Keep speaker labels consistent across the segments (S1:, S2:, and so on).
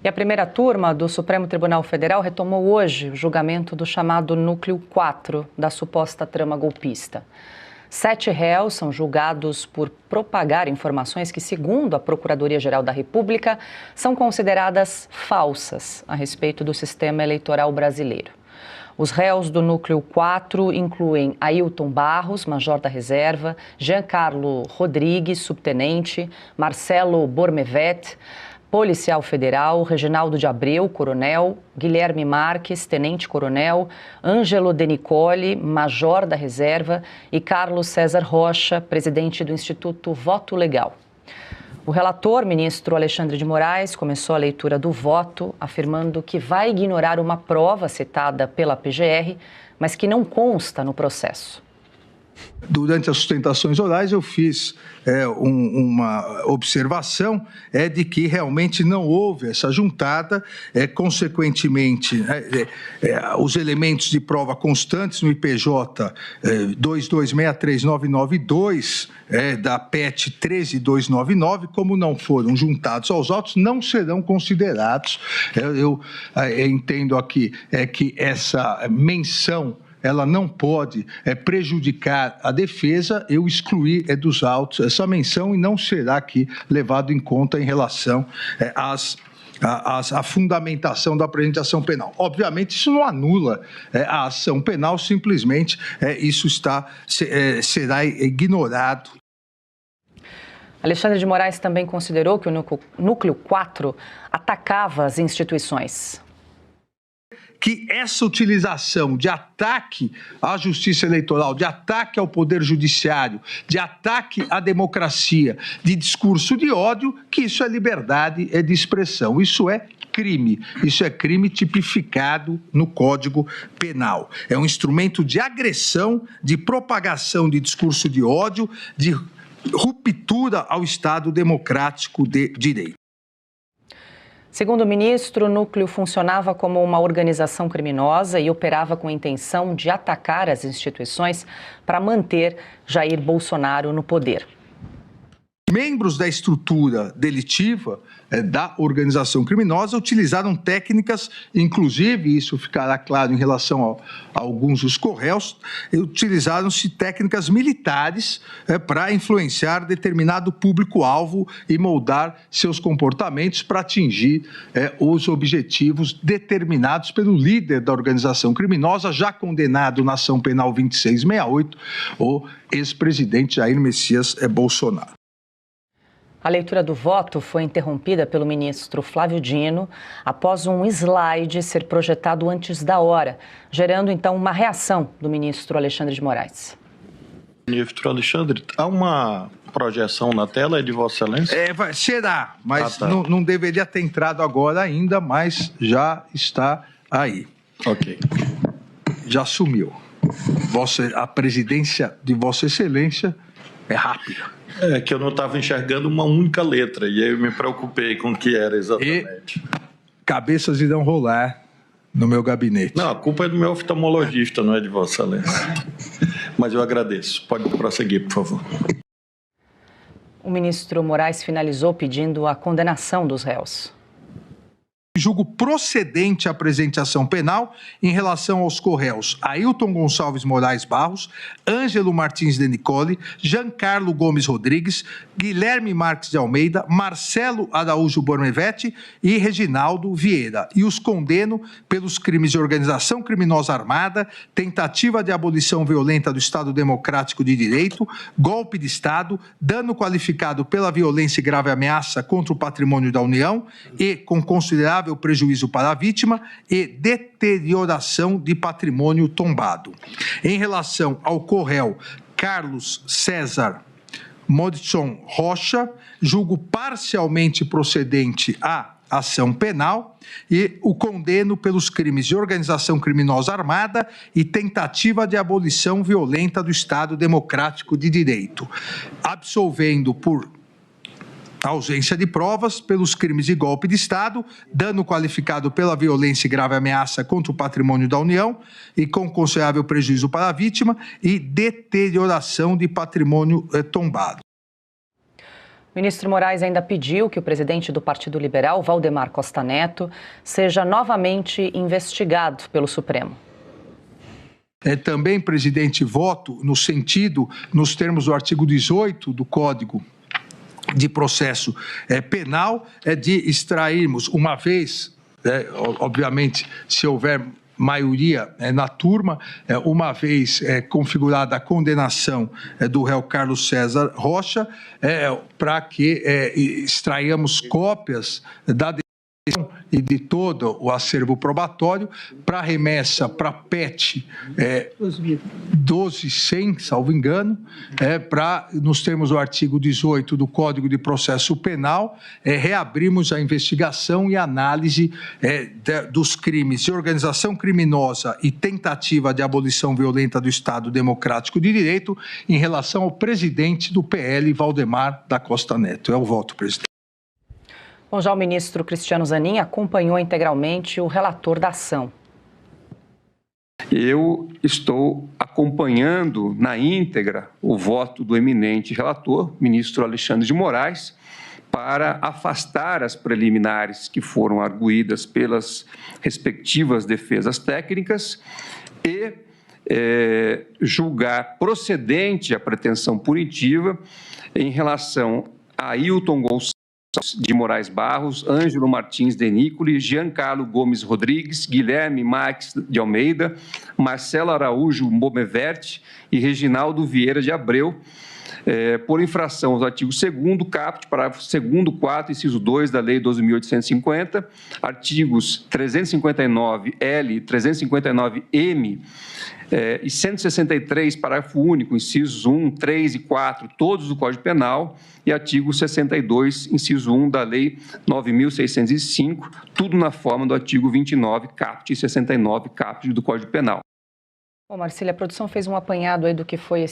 S1: E a primeira turma do Supremo Tribunal Federal retomou hoje o julgamento do chamado Núcleo 4 da suposta trama golpista. 7 réus são julgados por propagar informações que, segundo a Procuradoria-Geral da República, são consideradas falsas a respeito do sistema eleitoral brasileiro. Os réus do Núcleo 4 incluem Ailton Barros, major da reserva, Giancarlo Rodrigues, subtenente, Marcelo Bormevet, policial federal, Reginaldo de Abreu, coronel, Guilherme Marques, tenente-coronel, Ângelo De Nicoli, major da reserva e Carlos César Rocha, presidente do Instituto Voto Legal. O relator, ministro Alexandre de Moraes, começou a leitura do voto, afirmando que vai ignorar uma prova citada pela PGR, mas que não consta no processo.
S2: Durante as sustentações orais, eu fiz uma observação de que realmente não houve essa juntada, consequentemente, os elementos de prova constantes no IPJ 2263992, da PET 13299, como não foram juntados aos autos, não serão considerados. Eu entendo aqui que essa menção ela não pode prejudicar a defesa, eu excluí dos autos essa menção e não será aqui levado em conta em relação à fundamentação da apresentação penal. Obviamente, isso não anula a ação penal, simplesmente isso será ignorado.
S1: Alexandre de Moraes também considerou que o Núcleo 4 atacava as instituições.
S2: Que essa utilização de ataque à justiça eleitoral, de ataque ao poder judiciário, de ataque à democracia, de discurso de ódio, que isso é liberdade de expressão. Isso é crime tipificado no Código Penal. É um instrumento de agressão, de propagação de discurso de ódio, de ruptura ao Estado democrático de direito.
S1: Segundo o ministro, o núcleo funcionava como uma organização criminosa e operava com a intenção de atacar as instituições para manter Jair Bolsonaro no poder.
S2: Membros da estrutura delitiva da organização criminosa utilizaram técnicas, inclusive, isso ficará claro em relação a alguns dos co-réus, utilizaram-se técnicas militares para influenciar determinado público-alvo e moldar seus comportamentos para atingir os objetivos determinados pelo líder da organização criminosa, já condenado na ação penal 2668, o ex-presidente Jair Messias Bolsonaro.
S1: A leitura do voto foi interrompida pelo ministro Flávio Dino após um slide ser projetado antes da hora, gerando então uma reação do ministro Alexandre de Moraes.
S3: Ministro Alexandre, há uma projeção na tela de Vossa Excelência?
S2: Será, mas não deveria ter entrado agora ainda, mas já está aí.
S3: Ok.
S2: Já sumiu. A presidência de Vossa Excelência é rápida.
S3: É que eu não estava enxergando uma única letra e aí eu me preocupei com o que era exatamente.
S2: E cabeças irão rolar no meu gabinete.
S3: Não, a culpa é do meu oftalmologista, não é de Vossa Excelência. Mas eu agradeço. Pode prosseguir, por favor.
S1: O ministro Moraes finalizou pedindo a condenação dos réus.
S2: Julgo procedente a apresentação penal em relação aos co-réus Ailton Gonçalves Moraes Barros, Ângelo Martins de Nicoli, Giancarlo Gomes Rodrigues, Guilherme Marques de Almeida, Marcelo Araújo Bormevet e Reginaldo Vieira. E os condeno pelos crimes de organização criminosa armada, tentativa de abolição violenta do Estado Democrático de Direito, golpe de Estado, dano qualificado pela violência e grave ameaça contra o patrimônio da União e com considerável prejuízo para a vítima e deterioração de patrimônio tombado. Em relação ao co-réu Carlos César Modson Rocha, julgo parcialmente procedente a ação penal e o condeno pelos crimes de organização criminosa armada e tentativa de abolição violenta do Estado Democrático de Direito, absolvendo por ausência de provas pelos crimes de golpe de Estado, dano qualificado pela violência e grave ameaça contra o patrimônio da União e com considerável prejuízo para a vítima e deterioração de patrimônio tombado.
S1: O ministro Moraes ainda pediu que o presidente do Partido Liberal, Valdemar Costa Neto, seja novamente investigado pelo Supremo.
S2: Também, presidente, voto no sentido, nos termos do artigo 18 do Código de Processo Penal, de extrairmos, uma vez, obviamente, se houver maioria na turma, uma vez configurada a condenação do réu Carlos César Rocha, para que extraiamos cópias da decisão e de todo o acervo probatório para remessa para PET 12.100, salvo engano, para, nos termos do artigo 18 do Código de Processo Penal, reabrimos a investigação e análise dos crimes de organização criminosa e tentativa de abolição violenta do Estado Democrático de Direito em relação ao presidente do PL, Valdemar da Costa Neto. É o voto, presidente.
S1: Bom, já o ministro Cristiano Zanin acompanhou integralmente o relator da ação.
S4: Eu estou acompanhando na íntegra o voto do eminente relator, ministro Alexandre de Moraes, para afastar as preliminares que foram arguídas pelas respectivas defesas técnicas e julgar procedente a pretensão punitiva em relação a Ailton Gonçalves de Moraes Barros, Ângelo Martins Denícoli, Giancarlo Gomes Rodrigues, Guilherme Marques de Almeida, Marcelo Araújo Momeverte e Reginaldo Vieira de Abreu, por infração aos artigos 2º, caput, parágrafo 2º, 4, inciso 2 da Lei 12.850, artigos 359L, 359M, e 163, parágrafo único, incisos 1, 3 e 4, todos do Código Penal, e artigo 62, inciso 1 da Lei 9.605, tudo na forma do artigo 29, caput, e 69, caput do Código Penal.
S1: Bom, Marcília, a produção fez um apanhado aí do que foi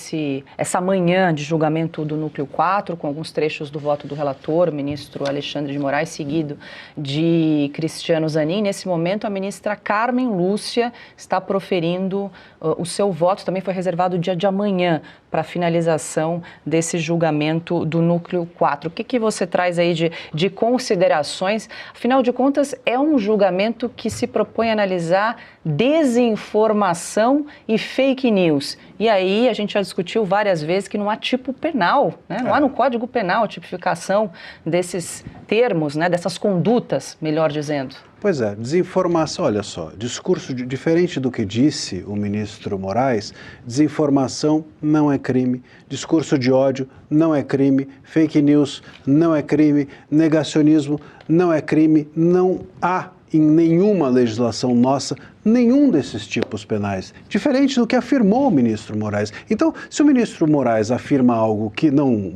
S1: essa manhã de julgamento do Núcleo 4, com alguns trechos do voto do relator, o ministro Alexandre de Moraes, seguido de Cristiano Zanin. Nesse momento, a ministra Carmen Lúcia está proferindo o seu voto. Também foi reservado o dia de amanhã para a finalização desse julgamento do Núcleo 4. O que você traz aí de considerações? Afinal de contas, é um julgamento que se propõe a analisar desinformação e fake news. E aí a gente já discutiu várias vezes que não há tipo penal, né? Não há no Código Penal a tipificação desses termos, né? Dessas condutas, melhor dizendo.
S5: Pois é, desinformação, olha só, discurso diferente do que disse o ministro Moraes, desinformação não é crime, discurso de ódio não é crime, fake news não é crime, negacionismo não é crime, não há em nenhuma legislação nossa nenhum desses tipos penais, diferente do que afirmou o ministro Moraes. Então, se o ministro Moraes afirma algo que não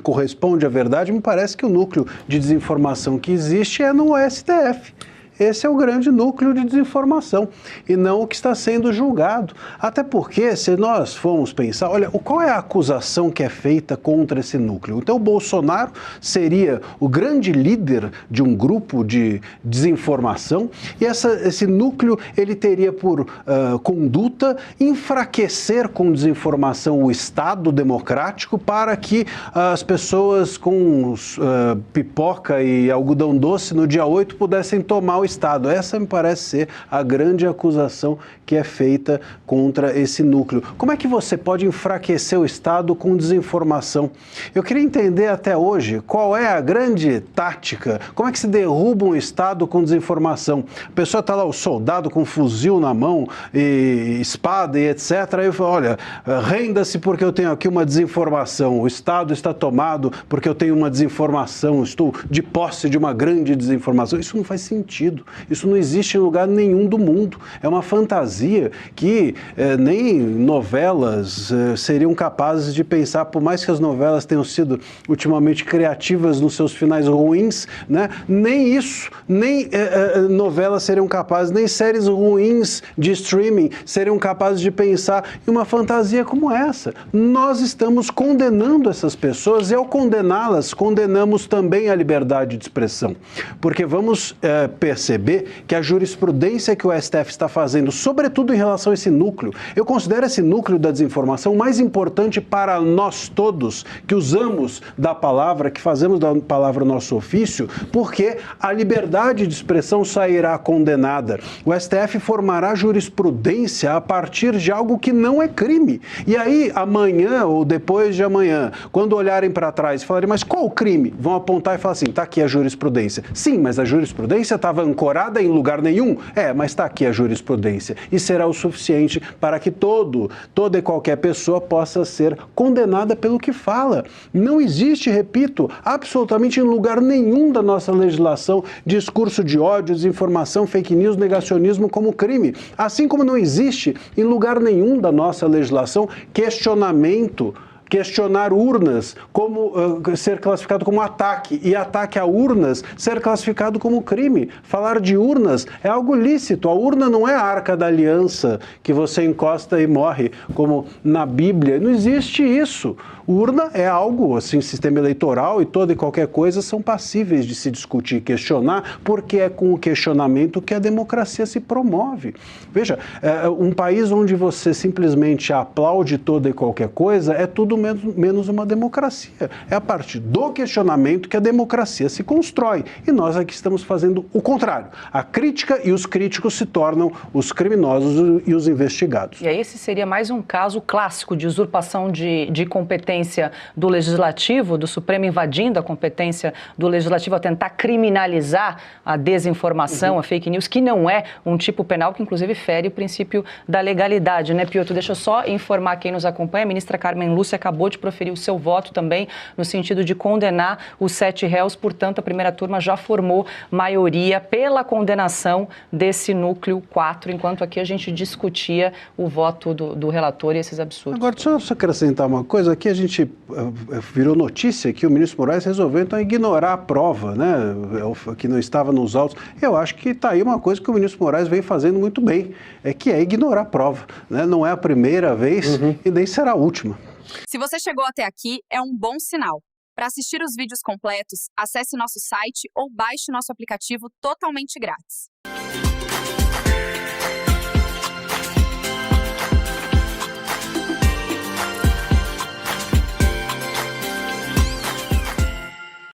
S5: corresponde à verdade, me parece que o núcleo de desinformação que existe é no STF. Esse é o grande núcleo de desinformação e não o que está sendo julgado. Até porque, se nós formos pensar, olha, qual é a acusação que é feita contra esse núcleo? Então, o Bolsonaro seria o grande líder de um grupo de desinformação e esse núcleo ele teria por conduta enfraquecer com desinformação o Estado democrático para que as pessoas com pipoca e algodão doce no dia 8 pudessem tomar o Estado. Essa me parece ser a grande acusação que é feita contra esse núcleo. Como é que você pode enfraquecer o Estado com desinformação? Eu queria entender até hoje qual é a grande tática, como é que se derruba um Estado com desinformação. A pessoa está lá, o soldado com fuzil na mão, e espada e etc. Aí eu falo, olha, renda-se porque eu tenho aqui uma desinformação, o Estado está tomado porque eu tenho uma desinformação, estou de posse de uma grande desinformação. Isso não faz sentido. Isso não existe em lugar nenhum do mundo. É uma fantasia que nem novelas seriam capazes de pensar, por mais que as novelas tenham sido ultimamente criativas nos seus finais ruins, né? Nem isso, nem novelas seriam capazes, nem séries ruins de streaming seriam capazes de pensar em uma fantasia como essa. Nós estamos condenando essas pessoas e ao condená-las, condenamos também a liberdade de expressão. Porque vamos perceber perceber que a jurisprudência que o STF está fazendo, sobretudo em relação a esse núcleo, eu considero esse núcleo da desinformação mais importante para nós todos, que usamos da palavra, que fazemos da palavra nosso ofício, porque a liberdade de expressão sairá condenada. O STF formará jurisprudência a partir de algo que não é crime. E aí, amanhã ou depois de amanhã, quando olharem para trás e falarem, mas qual o crime? Vão apontar e falar assim, está aqui a jurisprudência. Sim, mas a jurisprudência estava ancorada em lugar nenhum. Mas está aqui a jurisprudência. E será o suficiente para que toda e qualquer pessoa possa ser condenada pelo que fala. Não existe, repito, absolutamente em lugar nenhum da nossa legislação discurso de ódio, desinformação, fake news, negacionismo como crime. Assim como não existe em lugar nenhum da nossa legislação questionar urnas como ser classificado como ataque e ataque a urnas ser classificado como crime. Falar de urnas é algo lícito. A urna não é a Arca da Aliança que você encosta e morre, como na Bíblia. Não existe isso. Urna é algo, assim, sistema eleitoral e toda e qualquer coisa são passíveis de se discutir e questionar, porque é com o questionamento que a democracia se promove. Veja, um país onde você simplesmente aplaude toda e qualquer coisa é tudo menos uma democracia. É a partir do questionamento que a democracia se constrói. E nós aqui estamos fazendo o contrário. A crítica e os críticos se tornam os criminosos e os investigados.
S1: E aí esse seria mais um caso clássico de usurpação de competência do Legislativo, do Supremo invadindo a competência do Legislativo a tentar criminalizar a desinformação, a fake news, que não é um tipo penal que inclusive fere o princípio da legalidade, né, Piotr? Deixa eu só informar quem nos acompanha, a ministra Carmen Lúcia acabou de proferir o seu voto também no sentido de condenar os 7 réus, portanto a primeira turma já formou maioria pela condenação desse núcleo 4, enquanto aqui a gente discutia o voto do relator e esses absurdos.
S5: Agora, deixa eu só acrescentar uma coisa, aqui a gente virou notícia que o ministro Moraes resolveu então ignorar a prova, né, que não estava nos autos. Eu acho que está aí uma coisa que o ministro Moraes vem fazendo muito bem, que é ignorar a prova, né? Não é a primeira vez e nem será a última.
S6: Se você chegou até aqui, é um bom sinal. Para assistir os vídeos completos, acesse nosso site ou baixe nosso aplicativo totalmente grátis.